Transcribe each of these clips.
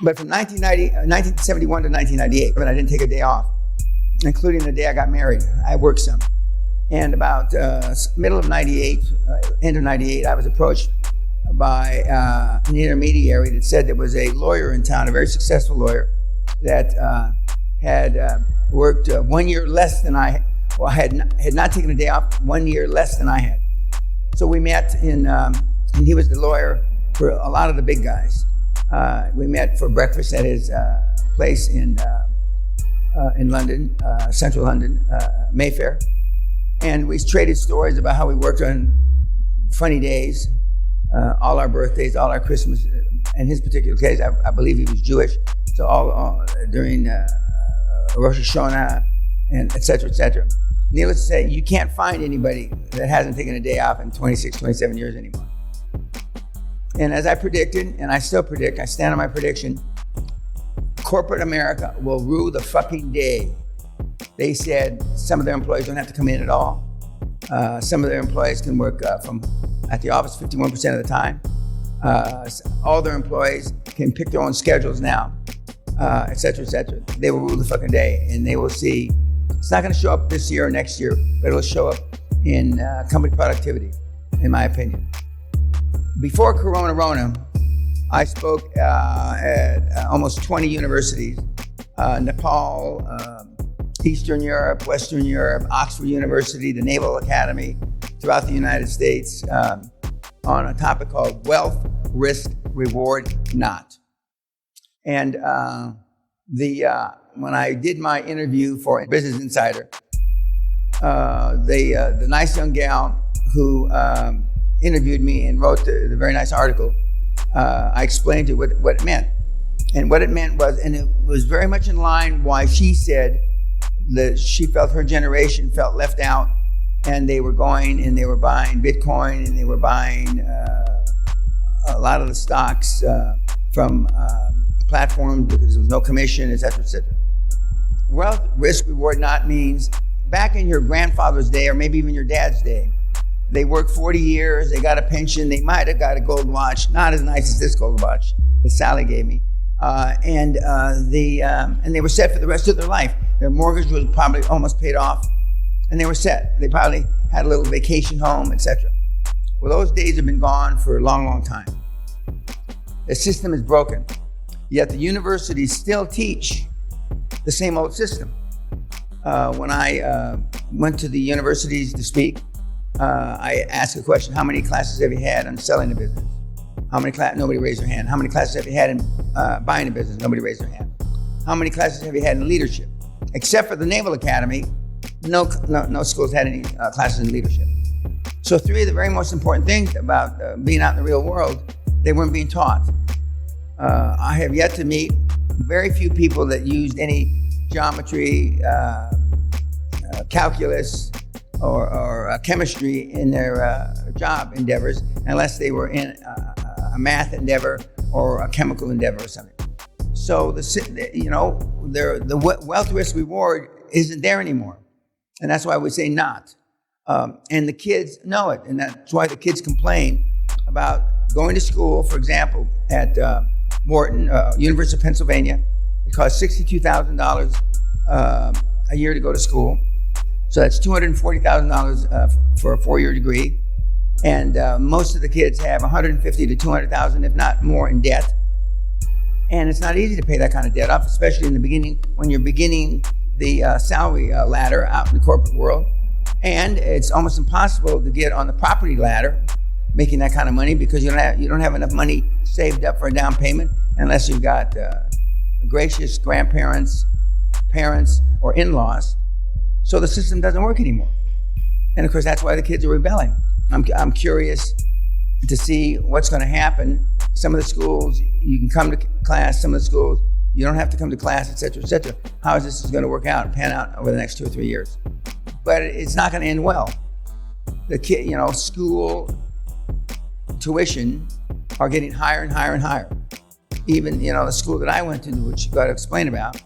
But from 1971 to 1998, I didn't take a day off, including the day I got married. I worked some. And about middle of 98, end of 98, I was approached by an intermediary that said there was a lawyer in town, a very successful lawyer, that had worked 1 year less than I had not taken a day off 1 year less than I had. So we met and he was the lawyer for a lot of the big guys. We met for breakfast at his place in London, central London, Mayfair. And we traded stories about how we worked on funny days, all our birthdays, all our Christmas. In his particular case, I believe he was Jewish. So all during Rosh Hashanah and et cetera, et cetera. Needless to say, you can't find anybody that hasn't taken a day off in 26, 27 years anymore. And as I predicted, and I still predict, I stand on my prediction, corporate America will rue the fucking day. They said some of their employees don't have to come in at all. Some of their employees can work from at the office 51% of the time. All their employees can pick their own schedules now, et cetera, et cetera. They will rule the fucking day, and they will see. It's not going to show up this year or next year, but it'll show up in company productivity, in my opinion. Before Corona, I spoke at almost 20 universities, Nepal, Eastern Europe, Western Europe, Oxford University, the Naval Academy, throughout the United States, on a topic called Wealth, Risk, Reward, Not. And when I did my interview for Business Insider, the nice young gal who interviewed me and wrote the very nice article, I explained to her what it meant. And what it meant was, and it was very much in line why she said that she felt her generation felt left out, and they were going and they were buying Bitcoin and they were buying a lot of the stocks from platforms because there was no commission, et cetera, et cetera. Wealth, risk, reward, not means back in your grandfather's day or maybe even your dad's day, they worked 40 years, they got a pension, they might have got a gold watch, not as nice as this gold watch that Sally gave me. And they were set for the rest of their life. Their mortgage was probably almost paid off, and they were set. They probably had a little vacation home, etc. Well, those days have been gone for a long, long time. The system is broken, yet the universities still teach the same old system. When I went to the universities to speak, I asked a question: how many classes have you had on selling a business? How many classes? Nobody raised their hand. How many classes have you had in buying a business? Nobody raised their hand. How many classes have you had in leadership? Except for the Naval Academy, no schools had any classes in leadership. So three of the very most important things about being out in the real world, they weren't being taught. I have yet to meet very few people that used any geometry, calculus, or chemistry in their job endeavors, unless they were in a math endeavor or a chemical endeavor or something. So the wealth, risk, reward isn't there anymore, and that's why we say not. And the kids know it, and that's why the kids complain about going to school. For example, at Wharton, University of Pennsylvania, it costs $62,000 a year to go to school. So that's $240,000 for a four-year degree. And most of the kids have $150,000 to $200,000, if not more, in debt. And it's not easy to pay that kind of debt off, especially in the beginning, when you're beginning the salary ladder out in the corporate world. And it's almost impossible to get on the property ladder making that kind of money, because you don't have enough money saved up for a down payment unless you've got gracious grandparents, parents, or in-laws. So the system doesn't work anymore. And of course, that's why the kids are rebelling. I'm curious to see what's going to happen. Some of the schools, you can come to class. Some of the schools, you don't have to come to class, et cetera, et cetera. How is this going to work out and pan out over the next 2 or 3 years? But it's not going to end well. The kid, school tuition are getting higher and higher and higher. Even, the school that I went to, which you've got to explain about.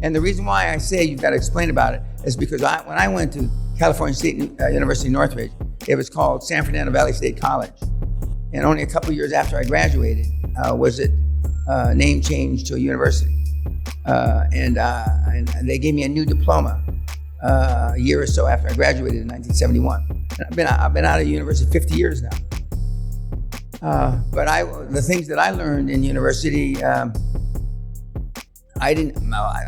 And the reason why I say you've got to explain about it is because when I went to California State University, Northridge, it was called San Fernando Valley State College. And only a couple years after I graduated was it name change to a university. And they gave me a new diploma a year or so after I graduated in 1971. And I've been out of university 50 years now. But the things that I learned in university, I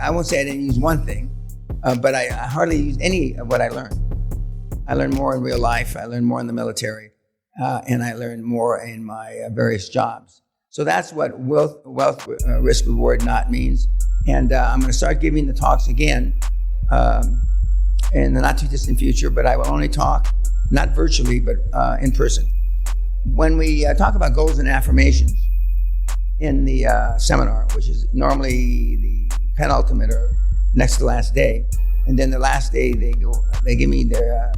won't say I didn't use one thing, but I hardly used any of what I learned. I learned more in real life. I learned more in the military, and I learned more in my various jobs. So that's what wealth risk reward not means. And I'm going to start giving the talks again in the not too distant future, but I will only talk not virtually, but in person. When we talk about goals and affirmations in the seminar, which is normally the penultimate or next to last day, and then the last day they give me their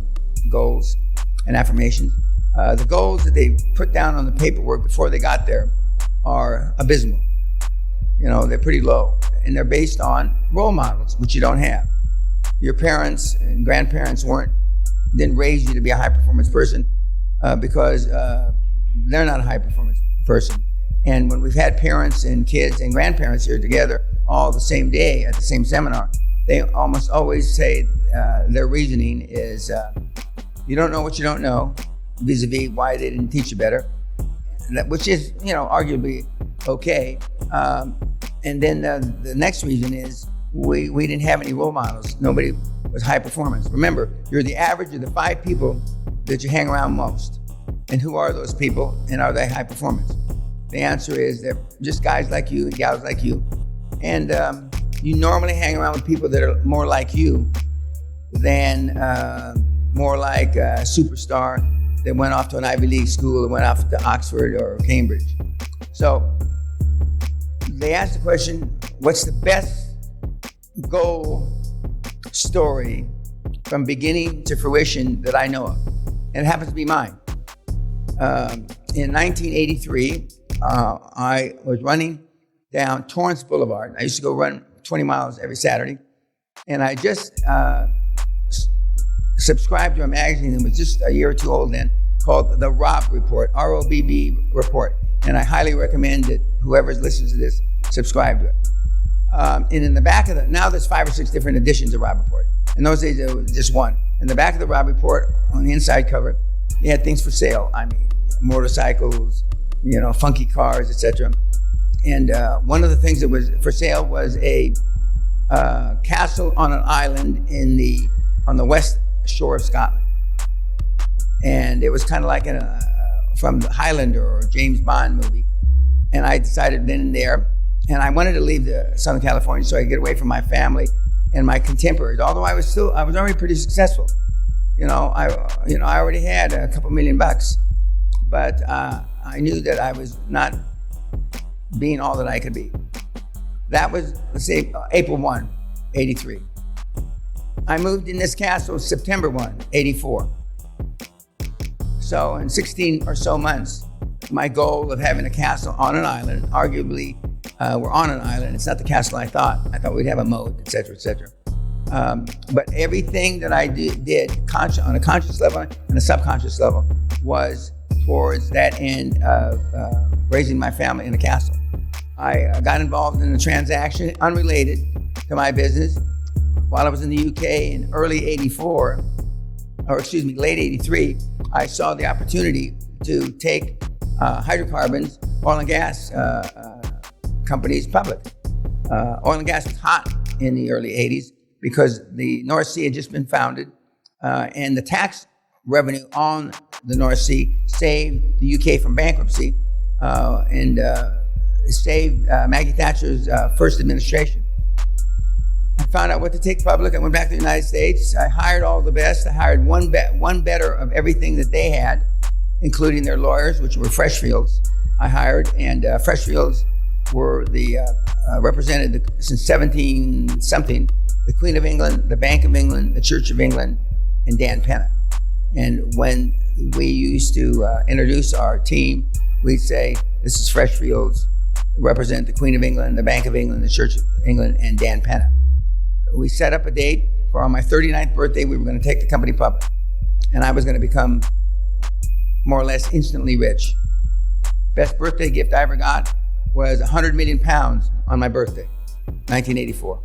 goals and affirmations. The goals that they put down on the paperwork before they got there are abysmal. You know, they're pretty low, and they're based on role models, which you don't have. Your parents and grandparents didn't raise you to be a high performance person because they're not a high performance person. And when we've had parents and kids and grandparents here together all the same day at the same seminar, they almost always say their reasoning is, you don't know what you don't know, vis-a-vis why they didn't teach you better, which is, arguably okay. And then the next reason is we didn't have any role models. Nobody was high performance. Remember, you're the average of the 5 people that you hang around most. And who are those people, and are they high performance? The answer is they're just guys like you and gals like you. And you normally hang around with people that are more like you than more like a superstar that went off to an Ivy League school or went off to Oxford or Cambridge. So they asked the question, what's the best goal story from beginning to fruition that I know of? And it happens to be mine. In 1983, I was running down Torrance Boulevard. I used to go run 20 miles every Saturday. And I just subscribed to a magazine that was just a year or two old then, called The Robb Report, R-O-B-B Report. And I highly recommend that whoever listens to this, subscribe to it. And in the back of now there's 5 or 6 different editions of Robb Report. In those days, there was just one. In the back of the Robb Report, on the inside cover, they had things for sale. I mean, motorcycles, funky cars, etc. And one of the things that was for sale was a castle on an island on the west shore of Scotland. And it was kind of like from the Highlander or James Bond movie. And I decided then and there, and I wanted to leave Southern California so I could get away from my family and my contemporaries. Although I was already pretty successful. I already had a couple $1 million, but I knew that I was not being all that I could be. That was, let's say, April 1, 83. I moved in this castle September 1, 84. So in 16 or so months, my goal of having a castle on an island, arguably we're on an island, it's not the castle I thought we'd have a moat, et cetera, et cetera. But everything that I did on a conscious level and a subconscious level was towards that end of raising my family in a castle. I got involved in a transaction unrelated to my business while I was in the UK in late 83. I saw the opportunity to take hydrocarbons, oil and gas companies public. Oil and gas was hot in the early 80s because the North Sea had just been founded, and the tax revenue on the North Sea saved the UK from bankruptcy and saved Maggie Thatcher's first administration. I found out what to take public. I went back to the United States. I hired all the best. I hired one better of everything that they had, including their lawyers, which were Freshfields. I hired, and Freshfields were represented since 17-something, the Queen of England, the Bank of England, the Church of England, and Dan Pena. And when we used to introduce our team, we'd say, this is Freshfields, represent the Queen of England, the Bank of England, the Church of England, and Dan Pena. We set up a date for on my 39th birthday, we were going to take the company public. And I was going to become more or less instantly rich. Best birthday gift I ever got was 100 million pounds on my birthday, 1984.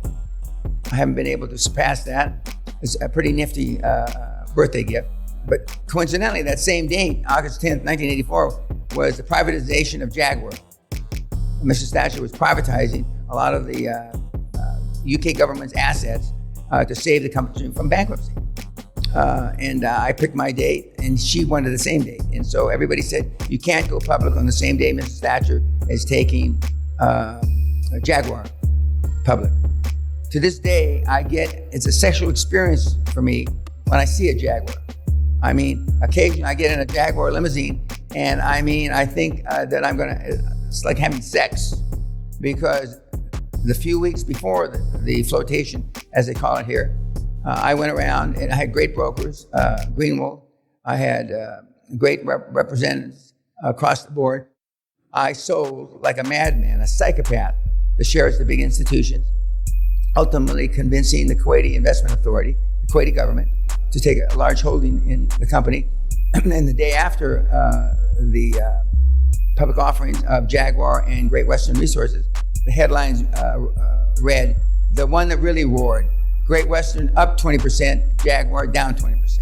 I haven't been able to surpass that. It's a pretty nifty birthday gift. But coincidentally, that same date, August 10th, 1984, was the privatization of Jaguar. Mr. Thatcher was privatizing a lot of the UK government's assets to save the company from bankruptcy. And I picked my date, and she wanted the same date. And so everybody said, you can't go public on the same day Mrs. Thatcher is taking Jaguar public. To this day, it's a sexual experience for me when I see a Jaguar. I mean, occasionally I get in a Jaguar limousine, and I think that it's like having sex, because the few weeks before the flotation, as they call it here, I went around and I had great brokers, Greenwald. I had great representatives across the board. I sold like a madman, a psychopath, the shares of the big institutions, ultimately convincing the Kuwaiti Investment Authority, the Kuwaiti government, to take a large holding in the company. And the day after the public offerings of Jaguar and Great Western Resources, the headlines read, the one that really roared, Great Western up 20%, Jaguar down 20%.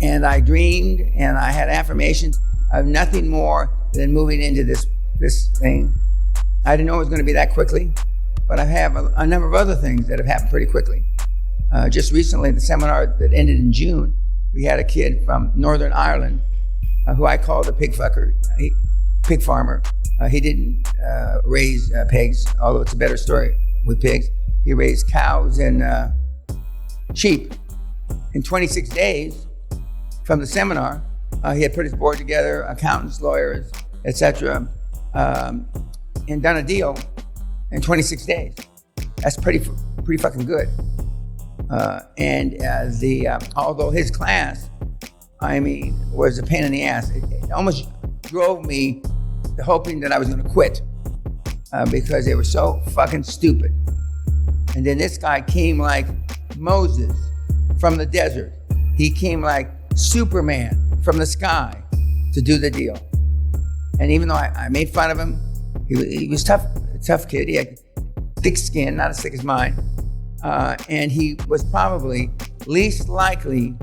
And I dreamed and I had affirmations of nothing more than moving into this thing. I didn't know it was going to be that quickly, but I have a number of other things that have happened pretty quickly. Just recently, the seminar that ended in June, we had a kid from Northern Ireland who I called a pig fucker, pig farmer. He didn't raise pigs, although it's a better story with pigs. He raised cows and sheep. In 26 days from the seminar, he had put his board together, accountants, lawyers, etc., and done a deal in 26 days. That's pretty fucking good. Although his class, was a pain in the ass, it almost drove me to hoping that I was going to quit because they were so fucking stupid. And then this guy came like Moses from the desert. He came like Superman from the sky to do the deal. And even though I made fun of him, he was a tough kid. He had thick skin, not as thick as mine. And he was probably least likely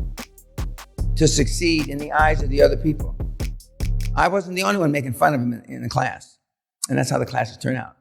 to succeed in the eyes of the other people. I wasn't the only one making fun of him in the class. And that's how the classes turn out.